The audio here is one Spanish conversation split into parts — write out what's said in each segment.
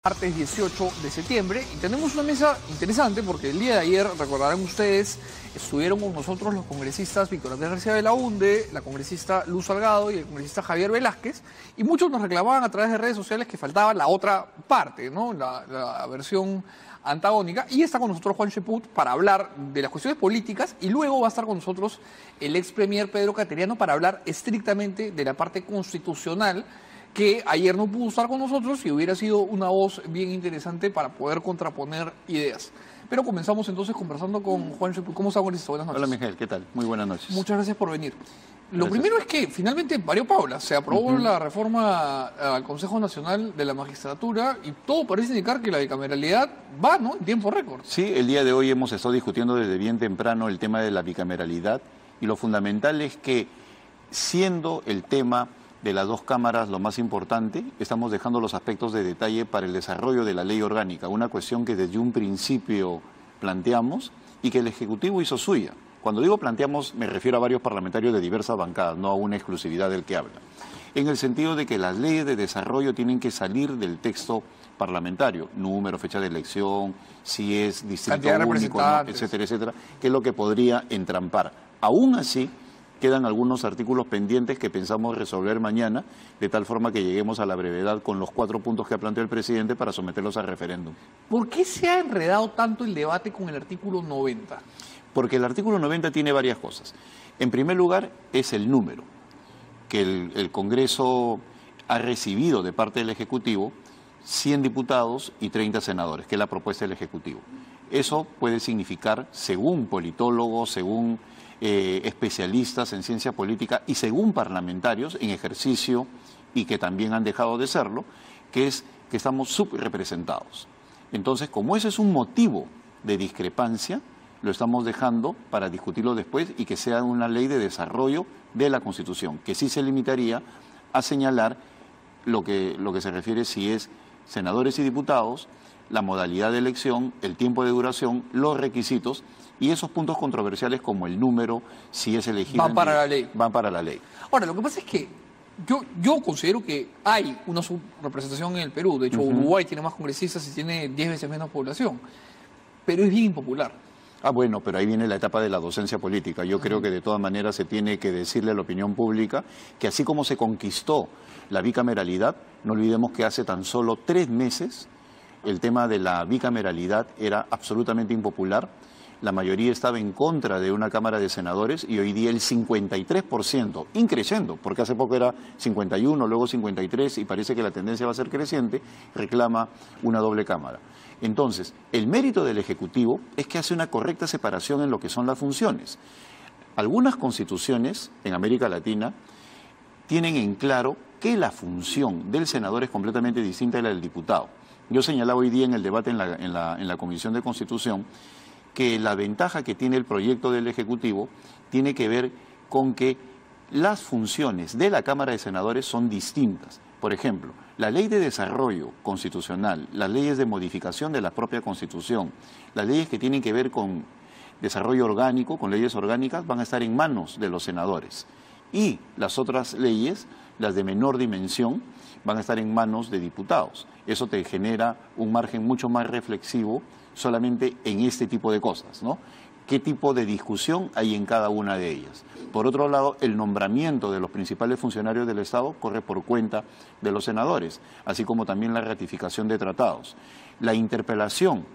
Martes 18 de septiembre y tenemos una mesa interesante porque el día de ayer, recordarán ustedes, estuvieron con nosotros los congresistas Víctor Andrés García Belaunde, la congresista Luz Salgado y el congresista Javier Velázquez, y muchos nos reclamaban a través de redes sociales que faltaba la otra parte, ¿no? La versión antagónica, y está con nosotros Juan Cheput para hablar de las cuestiones políticas, y luego va a estar con nosotros el ex premier Pedro Cateriano para hablar estrictamente de la parte constitucional, que ayer no pudo estar con nosotros y hubiera sido una voz bien interesante para poder contraponer ideas. Pero comenzamos entonces conversando con Juan Cheput. ¿Cómo está, Boris? Buenas noches. Hola, Miguel, ¿qué tal? Muy buenas noches. Muchas gracias por venir. Lo Gracias. primero es que finalmente varió Paula, se aprobó la reforma al Consejo Nacional de la Magistratura y todo parece indicar que la bicameralidad va, ¿no?, en tiempo récord. Sí, el día de hoy hemos estado discutiendo desde bien temprano el tema de la bicameralidad y lo fundamental es que, siendo el tema de las dos cámaras lo más importante, estamos dejando los aspectos de detalle para el desarrollo de la ley orgánica, una cuestión que desde un principio planteamos y que el Ejecutivo hizo suya. Cuando digo planteamos, me refiero a varios parlamentarios de diversas bancadas, no a una exclusividad del que habla. En el sentido de que las leyes de desarrollo tienen que salir del texto parlamentario, número, fecha de elección, si es distrito único, ¿no?, etcétera, etcétera, que es lo que podría entrampar. Aún así, quedan algunos artículos pendientes que pensamos resolver mañana, de tal forma que lleguemos a la brevedad con los 4 puntos que ha planteado el presidente para someterlos a referéndum. ¿Por qué se ha enredado tanto el debate con el artículo 90? Porque el artículo 90 tiene varias cosas. En primer lugar, es el número que el Congreso ha recibido de parte del Ejecutivo, 100 diputados y 30 senadores, que es la propuesta del Ejecutivo. Eso puede significar, según politólogos, según especialistas en ciencia política y según parlamentarios en ejercicio y que también han dejado de serlo, que es que estamos subrepresentados. Entonces, como ese es un motivo de discrepancia, lo estamos dejando para discutirlo después y que sea una ley de desarrollo de la Constitución, que sí se limitaría a señalar lo que se refiere si es senadores y diputados, la modalidad de elección, el tiempo de duración, los requisitos y esos puntos controversiales como el número, si es elegible. Van para la ley. Van para la ley. Ahora, lo que pasa es que yo considero que hay una subrepresentación en el Perú. De hecho, Uruguay tiene más congresistas y tiene 10 veces menos población. Pero es bien impopular. Ah, bueno, pero ahí viene la etapa de la docencia política. Yo creo que de todas maneras se tiene que decirle a la opinión pública que así como se conquistó la bicameralidad, no olvidemos que hace tan solo 3 meses el tema de la bicameralidad era absolutamente impopular. La mayoría estaba en contra de una Cámara de Senadores y hoy día el 53%, increciendo, porque hace poco era 51, luego 53 y parece que la tendencia va a ser creciente, reclama una doble Cámara. Entonces, el mérito del Ejecutivo es que hace una correcta separación en lo que son las funciones. Algunas constituciones en América Latina tienen en claro que la función del senador es completamente distinta a la del diputado. Yo señalaba hoy día en el debate en la Comisión de Constitución que la ventaja que tiene el proyecto del Ejecutivo tiene que ver con que las funciones de la Cámara de Senadores son distintas. Por ejemplo, la ley de desarrollo constitucional, las leyes de modificación de la propia Constitución, las leyes que tienen que ver con desarrollo orgánico, con leyes orgánicas, van a estar en manos de los senadores. Y las otras leyes, las de menor dimensión, van a estar en manos de diputados. Eso te genera un margen mucho más reflexivo solamente en este tipo de cosas, ¿no? ¿Qué tipo de discusión hay en cada una de ellas? Por otro lado, el nombramiento de los principales funcionarios del Estado corre por cuenta de los senadores, así como también la ratificación de tratados. La interpelación,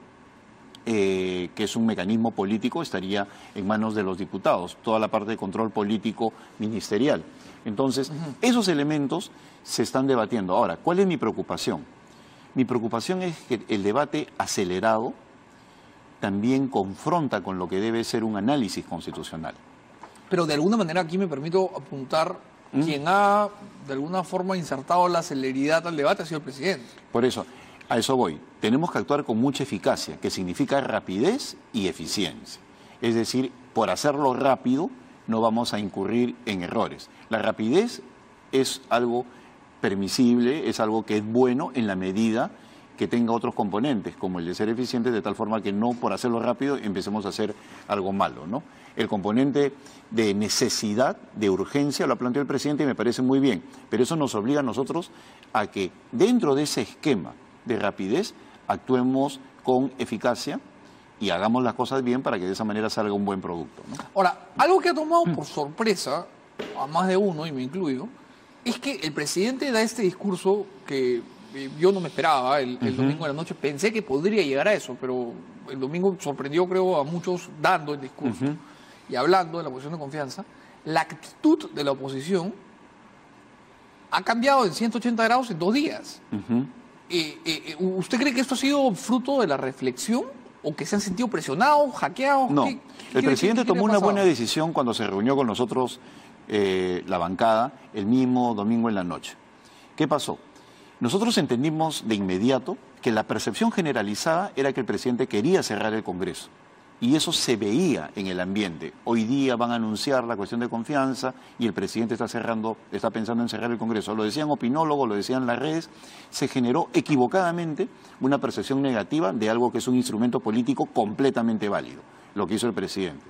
que es un mecanismo político, estaría en manos de los diputados, toda la parte de control político ministerial. Entonces, esos elementos se están debatiendo. Ahora, ¿cuál es mi preocupación? Mi preocupación es que el debate acelerado también confronta con lo que debe ser un análisis constitucional. Pero de alguna manera aquí me permito apuntar, quien ha de alguna forma insertado la celeridad al debate ha sido el presidente. Por eso, a eso voy. Tenemos que actuar con mucha eficacia, que significa rapidez y eficiencia. Es decir, por hacerlo rápido no vamos a incurrir en errores. La rapidez es algo permisible, es algo que es bueno en la medida que tenga otros componentes, como el de ser eficiente, de tal forma que no por hacerlo rápido empecemos a hacer algo malo, ¿no? El componente de necesidad, de urgencia, lo ha planteado el presidente y me parece muy bien, pero eso nos obliga a nosotros a que dentro de ese esquema de rapidez, actuemos con eficacia y hagamos las cosas bien para que de esa manera salga un buen producto, ¿no? Ahora, algo que ha tomado por sorpresa a más de uno, y me incluyo, es que el presidente da este discurso que yo no me esperaba el domingo de la noche. Pensé que podría llegar a eso, pero el domingo sorprendió, creo, a muchos dando el discurso y hablando de la posición de confianza. La actitud de la oposición ha cambiado en 180 grados en 2 días. ¿Usted cree que esto ha sido fruto de la reflexión o que se han sentido presionados, hackeados? No, el presidente tomó una buena decisión cuando se reunió con nosotros, la bancada, el mismo domingo en la noche. ¿Qué pasó? Nosotros entendimos de inmediato que la percepción generalizada era que el presidente quería cerrar el Congreso. Y eso se veía en el ambiente. Hoy día van a anunciar la cuestión de confianza y el presidente está pensando en cerrar el Congreso. Lo decían opinólogos, lo decían las redes. Se generó equivocadamente una percepción negativa de algo que es un instrumento político completamente válido, lo que hizo el presidente.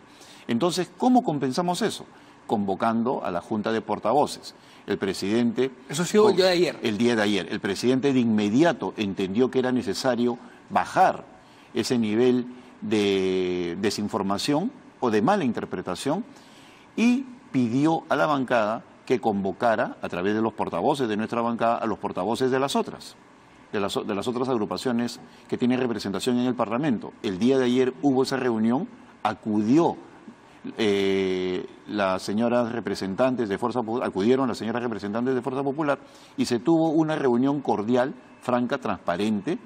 Entonces, ¿cómo compensamos eso? Convocando a la Junta de Portavoces. El presidente... Eso ha sido el día de ayer. El día de ayer. El presidente de inmediato entendió que era necesario bajar ese nivel de desinformación o de mala interpretación y pidió a la bancada que convocara a través de los portavoces de nuestra bancada a los portavoces de las otras agrupaciones que tienen representación en el Parlamento. El día de ayer hubo esa reunión, acudió las señoras representantes de Fuerza Popular, acudieron las señoras representantes de Fuerza Popular y se tuvo una reunión cordial, franca, transparente,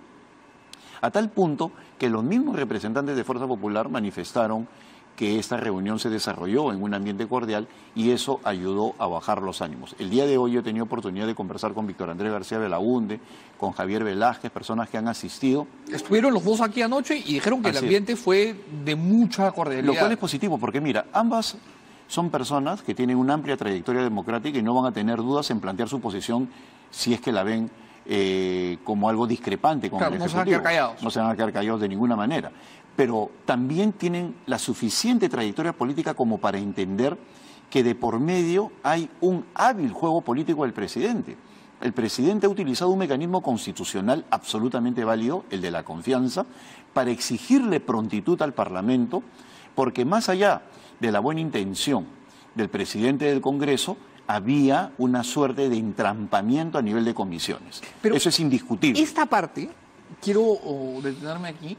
a tal punto que los mismos representantes de Fuerza Popular manifestaron que esta reunión se desarrolló en un ambiente cordial y eso ayudó a bajar los ánimos. El día de hoy yo he tenido oportunidad de conversar con Víctor Andrés García Belaúnde, con Javier Velázquez, personas que han asistido. Estuvieron los dos aquí anoche y dijeron que el ambiente fue de mucha cordialidad. Lo cual es positivo porque mira, ambas son personas que tienen una amplia trayectoria democrática y no van a tener dudas en plantear su posición si es que la ven como algo discrepante con el Ejecutivo. No se van a quedar callados. No se van a quedar callados de ninguna manera. Pero también tienen la suficiente trayectoria política como para entender que de por medio hay un hábil juego político del presidente. El presidente ha utilizado un mecanismo constitucional absolutamente válido, el de la confianza, para exigirle prontitud al Parlamento, porque más allá de la buena intención del presidente del Congreso, había una suerte de entrampamiento a nivel de comisiones. Pero eso es indiscutible. Esta parte, quiero detenerme aquí,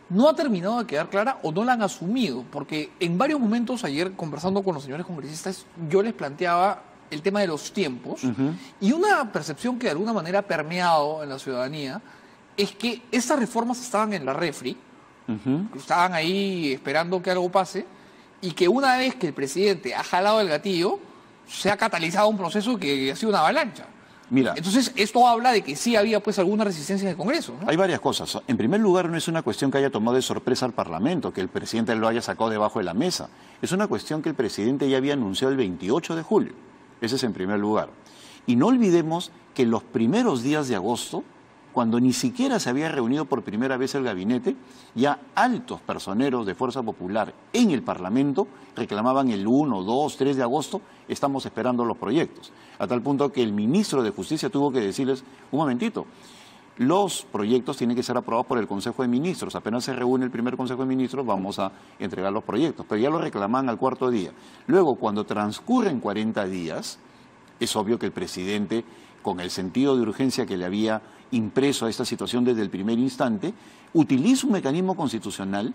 no ha terminado de quedar clara o no la han asumido, porque en varios momentos ayer conversando con los señores congresistas yo les planteaba el tema de los tiempos y una percepción que de alguna manera ha permeado en la ciudadanía es que estas reformas estaban en la refri, que estaban ahí esperando que algo pase y que una vez que el presidente ha jalado el gatillo se ha catalizado un proceso que ha sido una avalancha. Mira, entonces, esto habla de que sí había pues alguna resistencia en el Congreso, ¿no? Hay varias cosas. En primer lugar, no es una cuestión que haya tomado de sorpresa al Parlamento, que el presidente lo haya sacado debajo de la mesa. Es una cuestión que el presidente ya había anunciado el 28 de julio. Ese es en primer lugar. Y no olvidemos que en los primeros días de agosto, cuando ni siquiera se había reunido por primera vez el gabinete, ya altos personeros de Fuerza Popular en el Parlamento reclamaban el 1, 2, 3 de agosto, estamos esperando los proyectos. A tal punto que el ministro de Justicia tuvo que decirles, un momentito, los proyectos tienen que ser aprobados por el Consejo de Ministros. Apenas se reúne el primer Consejo de Ministros, vamos a entregar los proyectos. Pero ya lo reclamaban al cuarto día. Luego, cuando transcurren 40 días, es obvio que el presidente, con el sentido de urgencia que le había impreso a esta situación desde el primer instante, utiliza un mecanismo constitucional,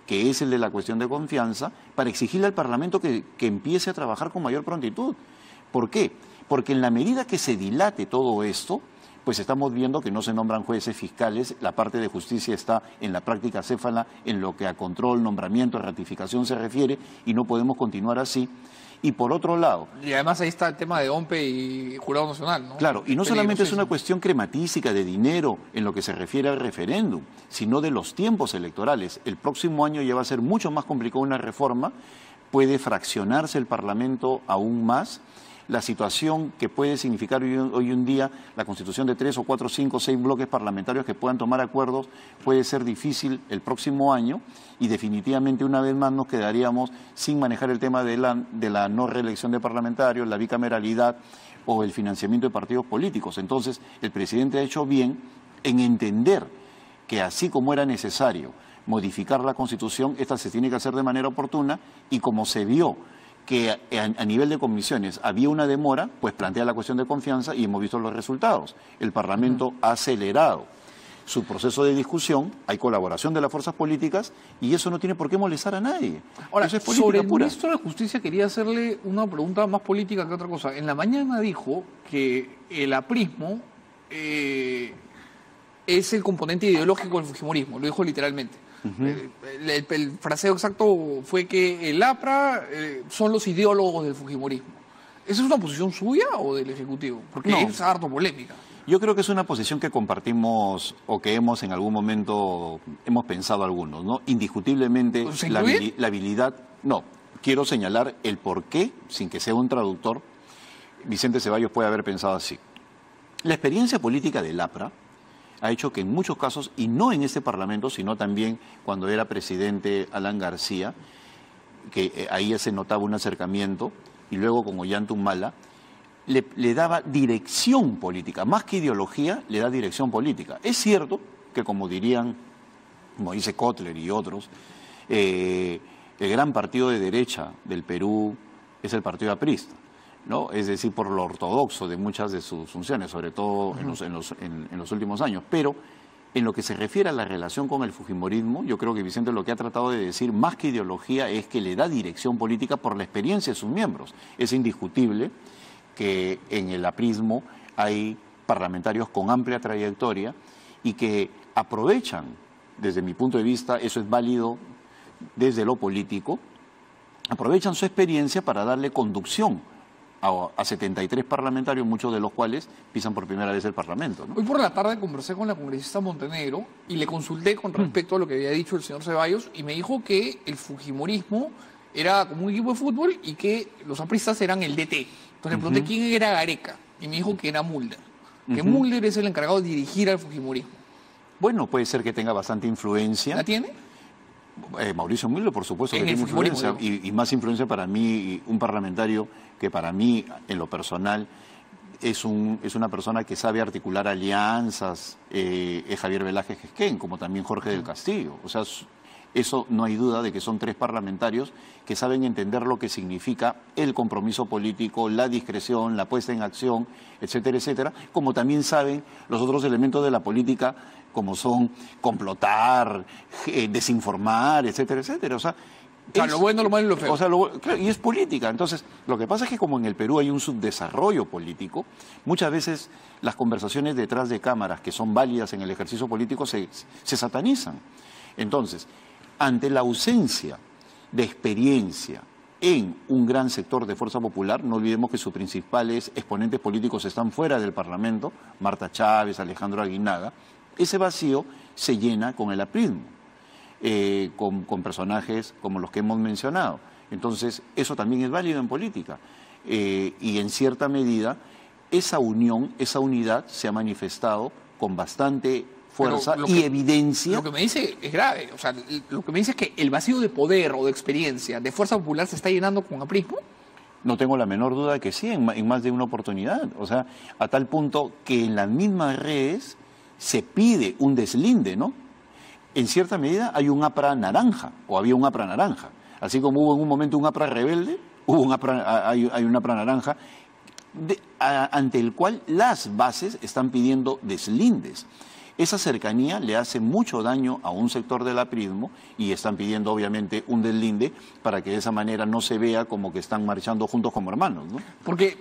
que es el de la cuestión de confianza, para exigirle al Parlamento que empiece a trabajar con mayor prontitud. ¿Por qué? Porque en la medida que se dilate todo esto, pues estamos viendo que no se nombran jueces fiscales, la parte de justicia está en la práctica acéfala en lo que a control, nombramiento, ratificación se refiere, y no podemos continuar así. Y por otro lado... Y además ahí está el tema de OMPE y Jurado Nacional, ¿no? Claro, y no solamente es una cuestión crematística de dinero en lo que se refiere al referéndum, sino de los tiempos electorales. El próximo año ya va a ser mucho más complicado una reforma, puede fraccionarse el Parlamento aún más. La situación que puede significar hoy en día la constitución de 3 o 4, 5, 6 bloques parlamentarios que puedan tomar acuerdos puede ser difícil el próximo año y definitivamente una vez más nos quedaríamos sin manejar el tema de la no reelección de parlamentarios, la bicameralidad o el financiamiento de partidos políticos. Entonces, el presidente ha hecho bien en entender que así como era necesario modificar la Constitución, esta se tiene que hacer de manera oportuna, y como se vio que a nivel de comisiones había una demora, pues plantea la cuestión de confianza y hemos visto los resultados. El Parlamento ha acelerado su proceso de discusión, hay colaboración de las fuerzas políticas y eso no tiene por qué molestar a nadie. Ahora, eso es política sobre el pura. ministro de Justicia quería hacerle una pregunta más política que otra cosa. En la mañana dijo que el aprismo es el componente ideológico del fujimorismo, lo dijo literalmente. El fraseo exacto fue que el APRA son los ideólogos del fujimorismo. ¿Esa es una posición suya o del Ejecutivo? Porque No. es harto polémica. Yo creo que es una posición que compartimos o que hemos en algún momento hemos pensado algunos, ¿no? Indiscutiblemente ¿Se incluye? la habilidad, no, quiero señalar el por qué, sin que sea un traductor, Vicente Ceballos puede haber pensado así. La experiencia política del APRA ha hecho que en muchos casos, y no en este Parlamento, sino también cuando era presidente Alan García, que ahí ya se notaba un acercamiento, y luego con Ollanta-Humala, le daba dirección política, más que ideología, le da dirección política. Es cierto que, como dirían, como dice Kotler y otros, el gran partido de derecha del Perú es el partido aprista, ¿no? Es decir, por lo ortodoxo de muchas de sus funciones, sobre todo en los últimos años. Pero en lo que se refiere a la relación con el fujimorismo, yo creo que Vicente lo que ha tratado de decir, más que ideología, es que le da dirección política por la experiencia de sus miembros. Es indiscutible que en el aprismo hay parlamentarios con amplia trayectoria y que aprovechan, desde mi punto de vista, eso es válido desde lo político, aprovechan su experiencia para darle conducción a 73 parlamentarios, muchos de los cuales pisan por primera vez el Parlamento, ¿no? Hoy por la tarde conversé con la congresista Montenegro y le consulté con respecto a lo que había dicho el señor Ceballos y me dijo que el fujimorismo era como un equipo de fútbol y que los apristas eran el DT. Entonces le pregunté quién era Gareca y me dijo que era Mulder. Que Mulder es el encargado de dirigir al fujimorismo. Bueno, puede ser que tenga bastante influencia. ¿La tiene? Mauricio Mulder, por supuesto, que En el tiene fujimorismo, influencia, y más influencia para mí, un parlamentario que para mí, en lo personal, es una persona que sabe articular alianzas, es Javier Velázquez Gesquén, como también Jorge del Castillo. O sea, eso no hay duda de que son tres parlamentarios que saben entender lo que significa el compromiso político, la discreción, la puesta en acción, etcétera, etcétera, como también saben los otros elementos de la política, como son complotar, desinformar, etcétera, etcétera. O sea, lo bueno, lo malo y lo feo. O sea, claro, y es política. Entonces, lo que pasa es que como en el Perú hay un subdesarrollo político, muchas veces las conversaciones detrás de cámaras que son válidas en el ejercicio político se satanizan. Entonces, ante la ausencia de experiencia en un gran sector de Fuerza Popular, no olvidemos que sus principales exponentes políticos están fuera del Parlamento, Marta Chávez, Alejandro Aguinaga, ese vacío se llena con el aprismo, con personajes como los que hemos mencionado. Entonces, eso también es válido en política. Y en cierta medida, esa unión, esa unidad se ha manifestado con bastante fuerza y evidencia. Lo que me dice es grave. O sea, lo que me dice es que el vacío de poder o de experiencia de Fuerza Popular se está llenando con aprismo. No tengo la menor duda de que sí, en más de una oportunidad. O sea, a tal punto que en las mismas redes se pide un deslinde, ¿no? En cierta medida hay un APRA naranja, o había un APRA naranja. Así como hubo en un momento un APRA rebelde, hay un APRA naranja, ante el cual las bases están pidiendo deslindes. Esa cercanía le hace mucho daño a un sector del aprismo y están pidiendo obviamente un deslinde para que de esa manera no se vea como que están marchando juntos como hermanos, ¿no? Porque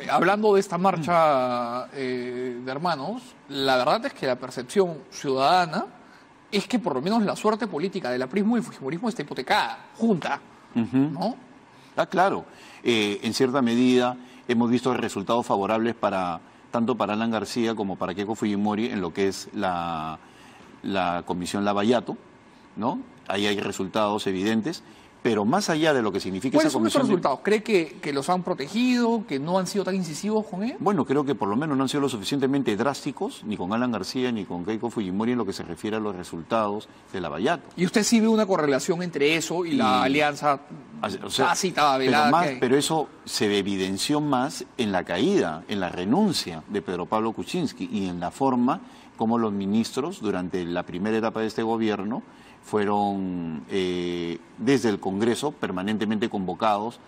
hablando de esta marcha de hermanos, la verdad es que la percepción ciudadana es que por lo menos la suerte política del aprismo y el fujimorismo está hipotecada, junta, ¿no? Ah, claro. En cierta medida hemos visto resultados favorables tanto para Alan García como para Keiko Fujimori en lo que es la Comisión Lavallato, ¿no? Ahí hay resultados evidentes, pero más allá de lo que significa esa comisión... ¿Cuáles son esos resultados? ¿Cree que los han protegido, que no han sido tan incisivos con él? Bueno, creo que por lo menos no han sido lo suficientemente drásticos, ni con Alan García ni con Keiko Fujimori en lo que se refiere a los resultados de Lavallato. ¿Y usted sí ve una correlación entre eso y la alianza tácita, velada? Pero eso se evidenció más en la caída, en la renuncia de Pedro Pablo Kuczynski y en la forma cómo los ministros durante la primera etapa de este gobierno fueron desde el Congreso permanentemente convocados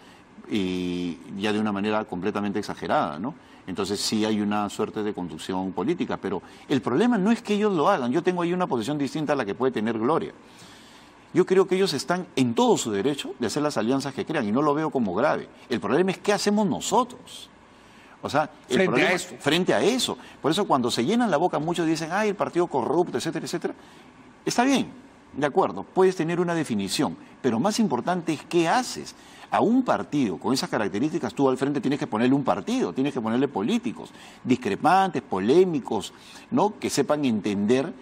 y ya de una manera completamente exagerada, ¿no? Entonces sí hay una suerte de conducción política, pero el problema no es que ellos lo hagan. Yo tengo ahí una posición distinta a la que puede tener Gloria. Yo creo que ellos están en todo su derecho de hacer las alianzas que crean y no lo veo como grave. El problema es qué hacemos nosotros. O sea, frente a eso. Por eso cuando se llenan la boca muchos dicen, ay, el partido corrupto, etcétera, etcétera. Está bien, de acuerdo, puedes tener una definición, pero más importante es qué haces. A un partido con esas características tú al frente tienes que ponerle un partido, tienes que ponerle políticos, discrepantes, polémicos, ¿no? Que sepan entender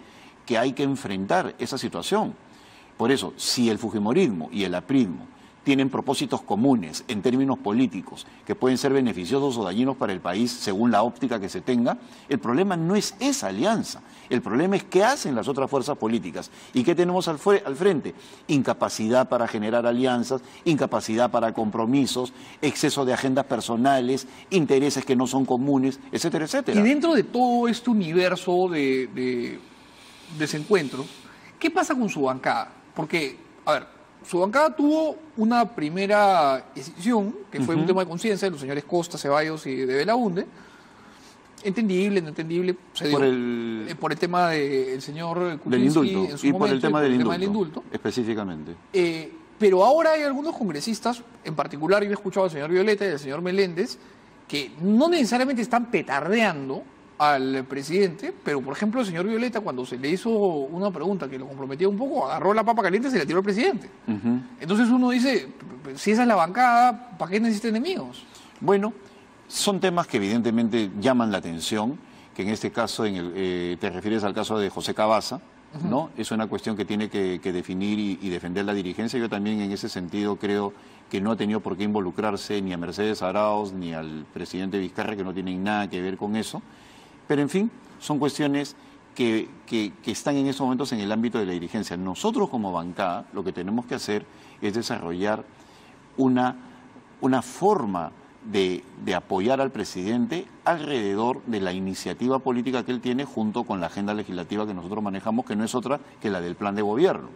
que hay que enfrentar esa situación. Por eso, si el fujimorismo y el aprismo tienen propósitos comunes en términos políticos que pueden ser beneficiosos o dañinos para el país según la óptica que se tenga, el problema no es esa alianza, el problema es qué hacen las otras fuerzas políticas y qué tenemos al frente. Incapacidad para generar alianzas, incapacidad para compromisos, exceso de agendas personales, intereses que no son comunes, etcétera, etcétera. Y dentro de todo este universo de desencuentros, ¿qué pasa con su bancada? Porque, a ver, su bancada tuvo una primera decisión, que fue un tema de conciencia de los señores Costa, Ceballos y de Belaunde. Entendible, no entendible, se dio por el tema del señor Kuczynski en su momento, por el tema del indulto, específicamente. Pero ahora hay algunos congresistas, en particular yo he escuchado al señor Violeta y al señor Meléndez, que no necesariamente están petardeando al presidente, pero por ejemplo el señor Violeta, cuando se le hizo una pregunta que lo comprometía un poco, agarró la papa caliente y se la tiró al presidente. Entonces uno dice, si esa es la bancada, ¿para qué necesita enemigos? Bueno, son temas que evidentemente llaman la atención, que en este caso te refieres al caso de José Cavazza, ¿no? Es una cuestión que tiene que definir y defender la dirigencia. Yo también en ese sentido creo que no ha tenido por qué involucrarse ni a Mercedes Arauz ni al presidente Vizcarra, que no tienen nada que ver con eso. Pero, en fin, son cuestiones que están en estos momentos en el ámbito de la dirigencia. Nosotros como bancada lo que tenemos que hacer es desarrollar una forma de apoyar al presidente alrededor de la iniciativa política que él tiene junto con la agenda legislativa que nosotros manejamos, que no es otra que la del plan de gobierno.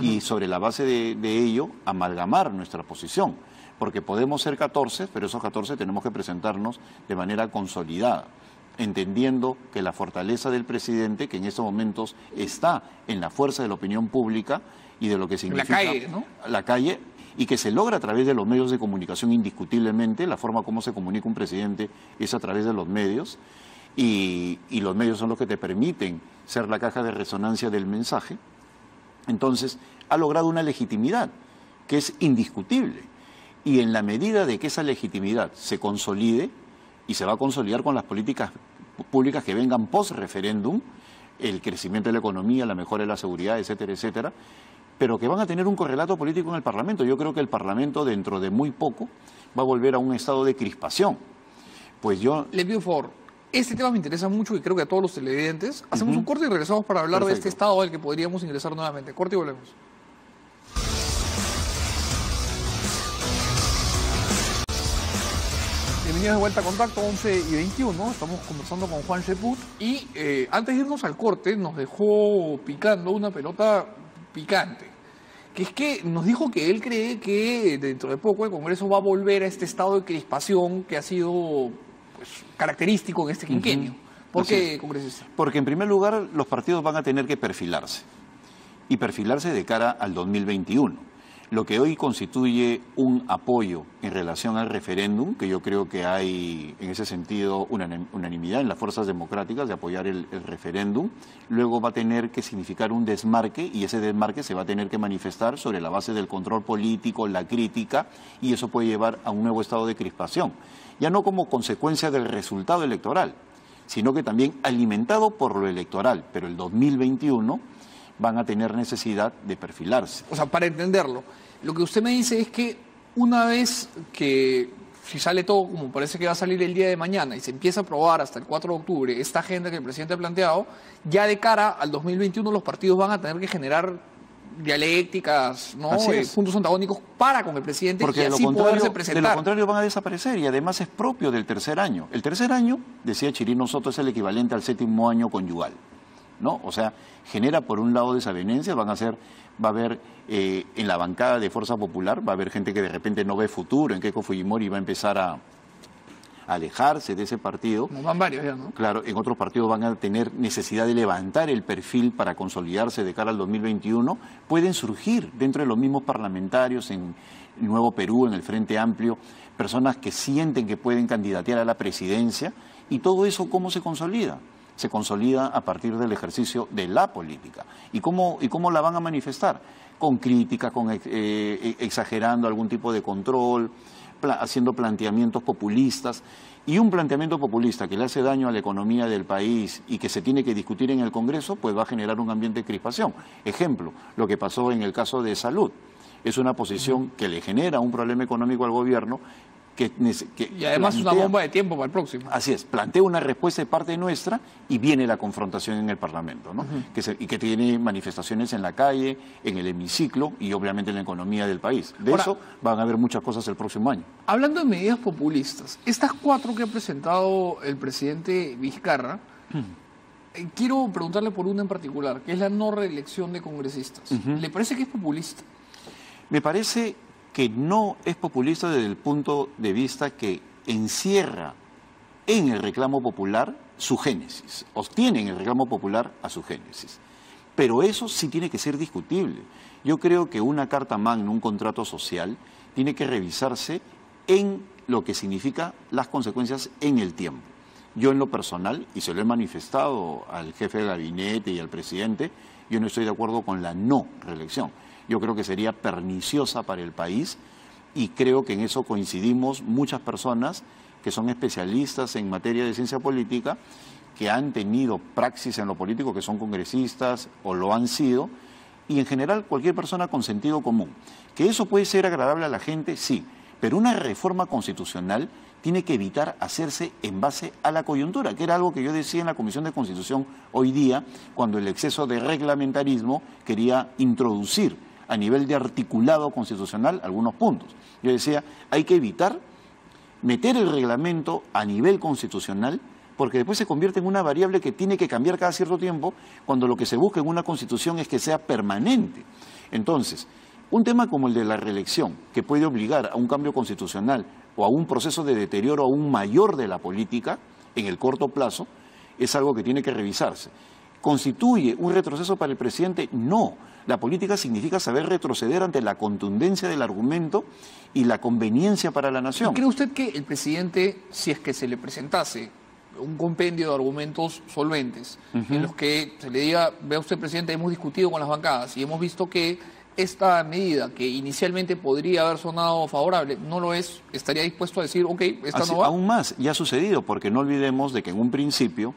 Y sobre la base de ello, amalgamar nuestra posición. Porque podemos ser 14, pero esos 14 tenemos que presentarnos de manera consolidada, entendiendo que la fortaleza del presidente, que en estos momentos está en la fuerza de la opinión pública y de lo que significa la calle, ¿no? La calle, y que se logra a través de los medios de comunicación indiscutiblemente. La forma como se comunica un presidente es a través de los medios, y los medios son los que te permiten ser la caja de resonancia del mensaje. Entonces, ha logrado una legitimidad que es indiscutible, y en la medida de que esa legitimidad se consolide, y se va a consolidar con las políticas públicas que vengan post-referéndum, el crecimiento de la economía, la mejora de la seguridad, etcétera, etcétera, pero que van a tener un correlato político en el Parlamento. Yo creo que el Parlamento, dentro de muy poco, va a volver a un estado de crispación. Pues yo... Le pido un favor, este tema me interesa mucho y creo que a todos los televidentes. Hacemos un corte y regresamos para hablar de este estado al que podríamos ingresar nuevamente. Corte y volvemos. Bienvenidos de vuelta a Contacto, 11:21. Estamos conversando con Juan Cheput y antes de irnos al corte nos dejó picando una pelota picante, que es que nos dijo que él cree que dentro de poco el Congreso va a volver a este estado de crispación que ha sido característico en este quinquenio. ¿Por qué, congresista? Porque en primer lugar los partidos van a tener que perfilarse, y perfilarse de cara al 2021. Lo que hoy constituye un apoyo en relación al referéndum, que yo creo que hay en ese sentido una unanimidad en las fuerzas democráticas de apoyar el referéndum, luego va a tener que significar un desmarque, y ese desmarque se va a tener que manifestar sobre la base del control político, la crítica, y eso puede llevar a un nuevo estado de crispación, ya no como consecuencia del resultado electoral, sino que también alimentado por lo electoral, pero el 2021 van a tener necesidad de perfilarse. O sea, para entenderlo, lo que usted me dice es que una vez que, si sale todo como parece que va a salir el día de mañana y se empieza a aprobar hasta el 4 de octubre esta agenda que el presidente ha planteado, ya de cara al 2021 los partidos van a tener que generar dialécticas, ¿no? Puntos antagónicos para con el presidente, porque y así poderse presentar. De lo contrario van a desaparecer, y además es propio del tercer año. El tercer año, decía Chirino Soto, es el equivalente al 7º año conyugal. ¿no? O sea, genera por un lado desavenencias, va a haber en la bancada de Fuerza Popular, va a haber gente que de repente no ve futuro, en Keiko Fujimori va a empezar a alejarse de ese partido. Como van varios ya, ¿no? Claro, en otros partidos van a tener necesidad de levantar el perfil para consolidarse de cara al 2021. Pueden surgir dentro de los mismos parlamentarios en el Nuevo Perú, en el Frente Amplio, personas que sienten que pueden candidatear a la presidencia. Y todo eso, ¿cómo se consolida? Se consolida a partir del ejercicio de la política. ¿Y cómo la van a manifestar? Con crítica, exagerando algún tipo de control, haciendo planteamientos populistas. Y un planteamiento populista que le hace daño a la economía del país y que se tiene que discutir en el Congreso, pues va a generar un ambiente de crispación. Ejemplo, lo que pasó en el caso de salud. Es una posición que le genera un problema económico al gobierno, y además plantea, una bomba de tiempo para el próximo. Así es, plantea una respuesta de parte nuestra y viene la confrontación en el Parlamento, ¿no? Y que tiene manifestaciones en la calle, en el hemiciclo y obviamente en la economía del país. Ahora, eso van a haber muchas cosas el próximo año. Hablando de medidas populistas, estas 4 que ha presentado el presidente Vizcarra, quiero preguntarle por una en particular, que es la no reelección de congresistas. ¿Le parece que es populista? Me parece que no es populista desde el punto de vista que encierra en el reclamo popular su génesis, obtiene en el reclamo popular a su génesis. Pero eso sí tiene que ser discutible. Yo creo que una carta magna, un contrato social, tiene que revisarse en lo que significa las consecuencias en el tiempo. Yo en lo personal, y se lo he manifestado al jefe de gabinete y al presidente, yo no estoy de acuerdo con la no reelección. Yo creo que sería perniciosa para el país y creo que en eso coincidimos muchas personas que son especialistas en materia de ciencia política, que han tenido praxis en lo político, que son congresistas o lo han sido, y en general cualquier persona con sentido común. ¿Que eso puede ser agradable a la gente? Sí, pero una reforma constitucional tiene que evitar hacerse en base a la coyuntura, que era algo que yo decía en la Comisión de Constitución hoy día, cuando el exceso de reglamentarismo quería introducir a nivel de articulado constitucional algunos puntos. Yo decía, hay que evitar meter el reglamento a nivel constitucional, porque después se convierte en una variable que tiene que cambiar cada cierto tiempo, cuando lo que se busca en una constitución es que sea permanente. Entonces, un tema como el de la reelección, que puede obligar a un cambio constitucional o a un proceso de deterioro aún mayor de la política en el corto plazo, es algo que tiene que revisarse. ¿Constituye un retroceso para el presidente? No. La política significa saber retroceder ante la contundencia del argumento y la conveniencia para la nación. ¿Cree usted que el presidente, si es que se le presentase un compendio de argumentos solventes, en los que se le diga, vea usted, presidente, hemos discutido con las bancadas y hemos visto que esta medida, que inicialmente podría haber sonado favorable, no lo es, estaría dispuesto a decir, ok, esta no va? Aún más, ya ha sucedido, porque no olvidemos de que en un principio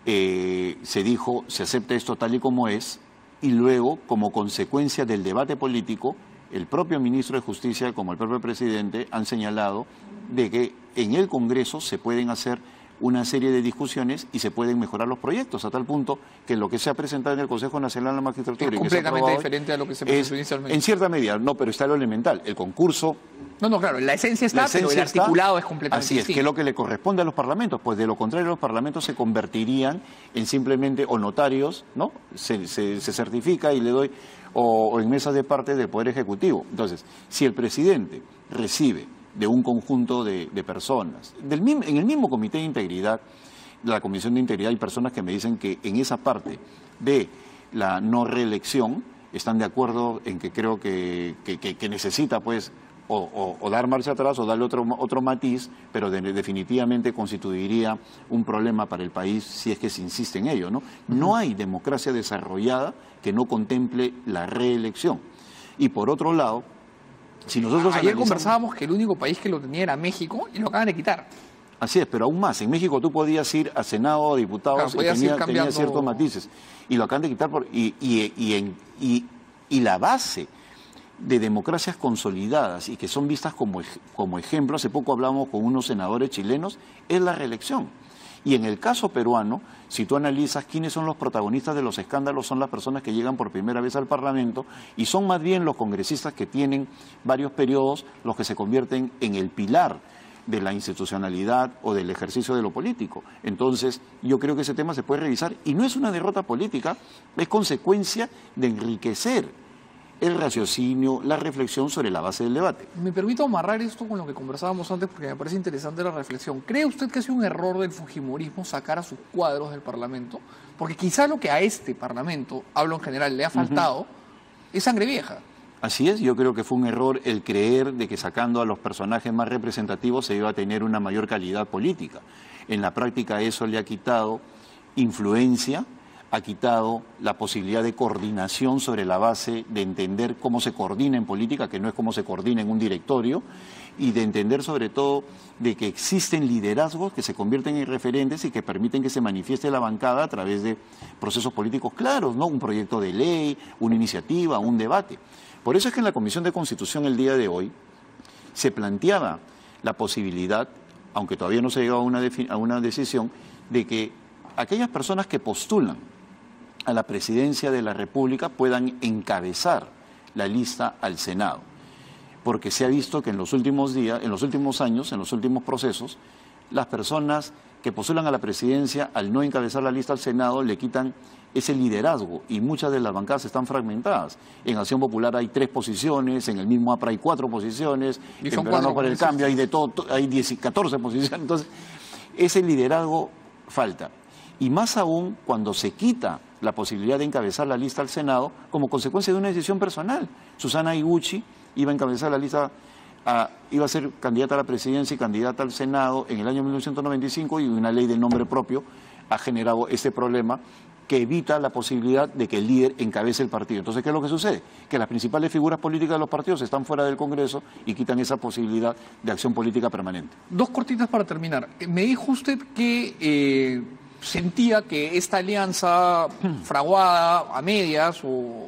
se dijo, se acepta esto tal y como es, y luego, como consecuencia del debate político, el propio ministro de Justicia, como el propio presidente, han señalado de que en el Congreso se pueden hacer una serie de discusiones y se pueden mejorar los proyectos, a tal punto que lo que se ha presentado en el Consejo Nacional de la Magistratura... Es completamente diferente a lo que se presentó inicialmente. En cierta medida, no, pero está lo elemental, el concurso... No, claro, la esencia está, pero el articulado es completamente distinto. Así es, que es lo que le corresponde a los parlamentos, pues de lo contrario los parlamentos se convertirían en simplemente o notarios, ¿no? Se certifica y le doy, o en mesas de parte del Poder Ejecutivo. Entonces, si el presidente recibe de un conjunto de personas, en el mismo Comité de Integridad, de la Comisión de Integridad, hay personas que me dicen que en esa parte de la no reelección están de acuerdo en que creo que necesita, pues, o dar marcha atrás o darle otro matiz, pero definitivamente constituiría un problema para el país si es que se insiste en ello, ¿no? No hay democracia desarrollada que no contemple la reelección. Y por otro lado, si nosotros ayer conversábamos que el único país que lo tenía era México y lo acaban de quitar. Así es, pero aún más. En México tú podías ir a Senado, a diputados, claro, y tenía ciertos matices. Y lo acaban de quitar y la base de democracias consolidadas y que son vistas como ejemplo, hace poco hablamos con unos senadores chilenos, es la reelección. Y en el caso peruano, si tú analizas quiénes son los protagonistas de los escándalos, son las personas que llegan por primera vez al Parlamento y son más bien los congresistas que tienen varios periodos los que se convierten en el pilar de la institucionalidad o del ejercicio de lo político. Entonces, yo creo que ese tema se puede revisar y no es una derrota política, es consecuencia de enriquecer el raciocinio, la reflexión sobre la base del debate. Me permito amarrar esto con lo que conversábamos antes porque me parece interesante la reflexión. ¿Cree usted que ha sido un error del fujimorismo sacar a sus cuadros del Parlamento? Porque quizá lo que a este Parlamento, hablo en general, le ha faltado es sangre vieja. Así es, yo creo que fue un error el creer de que sacando a los personajes más representativos se iba a tener una mayor calidad política. En la práctica eso le ha quitado influencia, ha quitado la posibilidad de coordinación sobre la base de entender cómo se coordina en política, que no es cómo se coordina en un directorio, y de entender sobre todo de que existen liderazgos que se convierten en referentes y que permiten que se manifieste la bancada a través de procesos políticos claros, ¿no? Un proyecto de ley, una iniciativa, un debate. Por eso es que en la Comisión de Constitución el día de hoy se planteaba la posibilidad, aunque todavía no se ha llegado a una decisión, de que aquellas personas que postulan a la presidencia de la República puedan encabezar la lista al Senado. Porque se ha visto que en los últimos días, en los últimos años, en los últimos procesos, las personas que postulan a la presidencia, al no encabezar la lista al Senado, le quitan ese liderazgo y muchas de las bancadas están fragmentadas. En Acción Popular hay 3 posiciones, en el mismo APRA hay 4 posiciones, en Peruanos por el Cambio hay de todo, hay 14 posiciones. Entonces, ese liderazgo falta. Y más aún cuando se quita la posibilidad de encabezar la lista al Senado como consecuencia de una decisión personal. Susana Higuchi iba a encabezar la lista, iba a ser candidata a la presidencia y candidata al Senado en el año 1995 y una ley del nombre propio ha generado este problema que evita la posibilidad de que el líder encabece el partido. Entonces, ¿qué es lo que sucede? Que las principales figuras políticas de los partidos están fuera del Congreso y quitan esa posibilidad de acción política permanente. 2 cortitas para terminar. Me dijo usted que sentía que esta alianza fraguada a medias o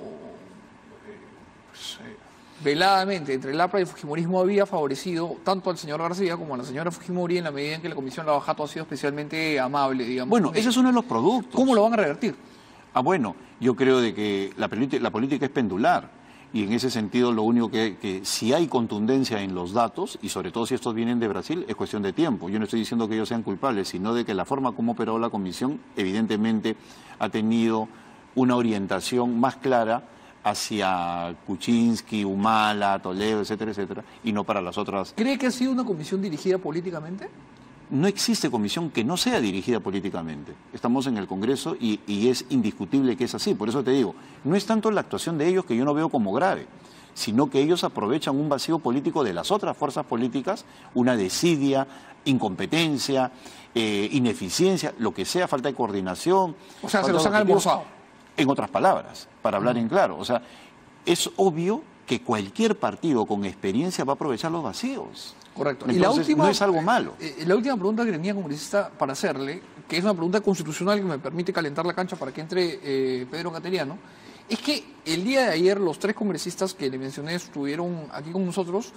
veladamente entre el APRA y el fujimorismo había favorecido tanto al señor García como a la señora Fujimori en la medida en que la Comisión Lavajato ha sido especialmente amable, digamos. Bueno, ese es uno de los productos. ¿Cómo lo van a revertir? Bueno, yo creo de que la política es pendular y en ese sentido lo único que si hay contundencia en los datos y sobre todo si estos vienen de Brasil es cuestión de tiempo. Yo no estoy diciendo que ellos sean culpables, sino de que la forma como operó la Comisión evidentemente ha tenido una orientación más clara hacia Kuczynski, Humala, Toledo, etcétera, etcétera, y no para las otras. ¿Cree que ha sido una comisión dirigida políticamente? No existe comisión que no sea dirigida políticamente. Estamos en el Congreso y es indiscutible que es así. Por eso te digo, no es tanto la actuación de ellos que yo no veo como grave, sino que ellos aprovechan un vacío político de las otras fuerzas políticas, una desidia, incompetencia, ineficiencia, lo que sea, falta de coordinación. O sea, se los han almorzado. En otras palabras, para hablar en claro. O sea, es obvio que cualquier partido con experiencia va a aprovechar los vacíos. Correcto. Entonces, y la última, no es algo malo. La última pregunta que tenía, congresista, para hacerle, que es una pregunta constitucional que me permite calentar la cancha para que entre Pedro Cateriano, es que el día de ayer los 3 congresistas que le mencioné estuvieron aquí con nosotros,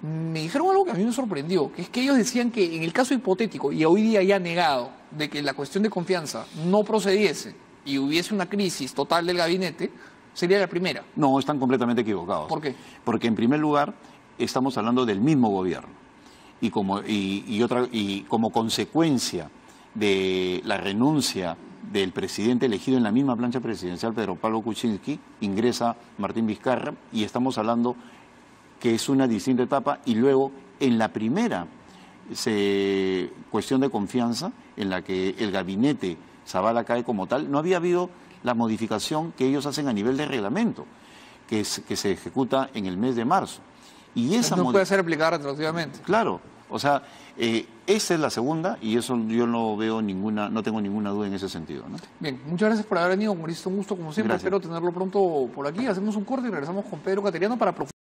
me dijeron algo que a mí me sorprendió, que es que ellos decían que en el caso hipotético, y hoy día ya negado, de que la cuestión de confianza no procediese y hubiese una crisis total del gabinete, sería la primera. No, están completamente equivocados. ¿Por qué? Porque en primer lugar estamos hablando del mismo gobierno y como consecuencia de la renuncia del presidente elegido en la misma plancha presidencial, Pedro Pablo Kuczynski, ingresa Martín Vizcarra y estamos hablando que es una distinta etapa y luego en la primera cuestión de confianza en la que el gabinete Zavala cae como tal, no había habido la modificación que ellos hacen a nivel de reglamento, que se ejecuta en el mes de marzo. Y esa no puede ser aplicada retroactivamente. Claro, o sea, esa es la segunda y eso yo no veo no tengo ninguna duda en ese sentido, ¿no? Bien, muchas gracias por haber venido, congresista, un gusto como siempre. Gracias. Espero tenerlo pronto por aquí. Hacemos un corte y regresamos con Pedro Cateriano para profundizar.